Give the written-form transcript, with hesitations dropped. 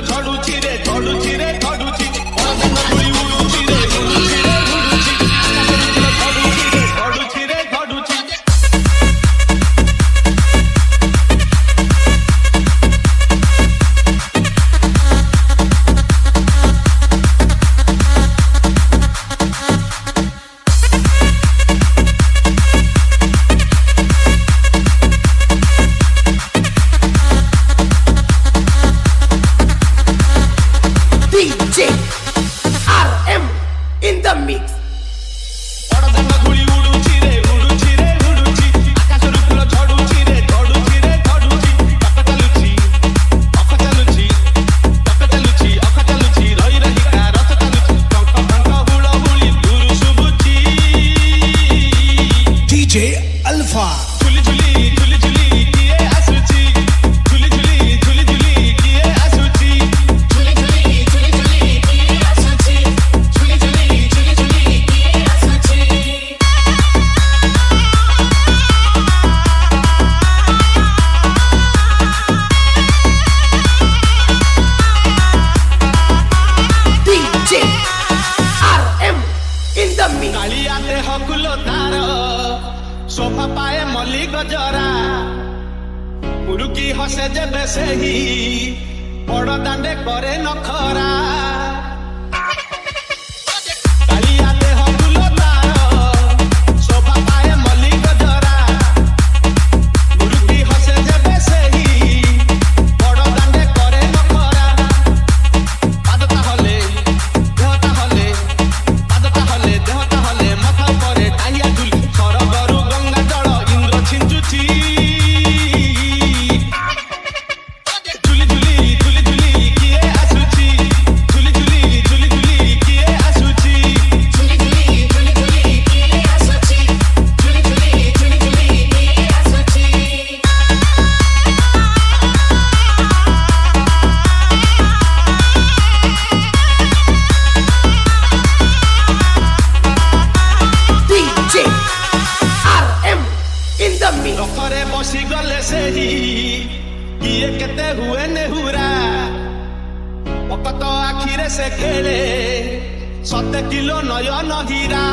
ଝଡୁଛି ରେ ଝଡୁଛି ରେ ଝଡୁଛି ପରଦିନ ଧୂଳି ଉଡୁଛି ରେ ଉଡୁଛି ରେ ଉଡୁଛି ଆକାଶରୁ ଫୁଲ ଝଡୁଛି ରେ ଝଡୁଛି ରେ ଝଡୁଛି। DJ RM in the mix. ପରଦିନ ଧୂଳି ଉଡୁଛି ରେ ଉଡୁଛି ରେ ଉଡୁଛି ଆକାଶରୁ ଫୁଲ ଝଡୁଛି ରେ ଝଡୁଛି ରେ ଝଡୁଛି ଅଖ ଚାଲୁଛି ଅଖ ଚାଲୁଛି ଅଖ ଚାଲୁଛି ଅଖ ଚାଲୁଛି ରହି ରହିକା ରଥ ଚାଲୁଛି ଟଙ୍କ ଟଙ୍କ ହୁଳ ହୁଳି ଦୂରୁ ଶୁଭୁଛି DJ Alpha. ଝୁଲି ଝୁଲି ଝୁଲି ଝୁଲି କିଏ ଆସୁଛି ଝୁଲି ଝୁଲି ଝୁଲି ଝୁଲି କିଏ ଆସୁଛି ଝୁଲି ଝୁଲି ଝୁଲି ଝୁଲି କିଏ ଆସୁଛି ଝୁଲି ଝୁଲି ଝୁଲି ଝୁଲି କିଏ ଆସୁଛି DJ RM in the mix. Kalia ଦେହ କୁଲ ତାର ଶୋଭା ପାଏ ମଲ୍ଲି ଗଜରା ମୁରୁକି ହସେ ଯେବେ ସେହି ବଡ଼ ଦାଣ୍ଡେ କରେ ନଖରା କାଳିଆ ଦେହ କୁଲ ତାର ଶୋଭା ପାଏ ମଲ୍ଲି ଗଜରା ମୁରୁକି ହସେ ଯେବେ ସେହି ବଡ଼ ଦାଣ୍ଡେ କରେ ନଖରା ପାଦଟା ହଲେ ଦେହଟା ହଲେ ପାଦଟା ହଲେ ଦେହଟା ହଲେ ମଥା ଉପରେ ଟାହିଆ ଝୁଲି ସରଗରୁ ଗଙ୍ଗା ଜଳ ଇନ୍ଦ୍ର ଛିଞ୍ଚୁଛି ଝୁଲି ଝୁଲି ଝୁଲି ଝୁଲି କିଏ ଆସୁଛି ଝୁଲି ଝୁଲି ଝୁଲି ଝୁଲି କିଏ ଆସୁଛି ଝୁଲି ଝୁଲି ଝୁଲି ଝୁଲି କିଏ ଆସୁଛି ଝୁଲି ଝୁଲି ଝୁଲି ଝୁଲି କିଏ ଆସୁଛି DJ RM in the mix. ରଥରେ ବସିଗଲେ ସେହି କିଏ କେତେ ହୁଏ ନେହୁରା ପକତ ଆଖିରେ ସେ ଖେଳେ 7 କିଲୋ ନୟନ ହୀରା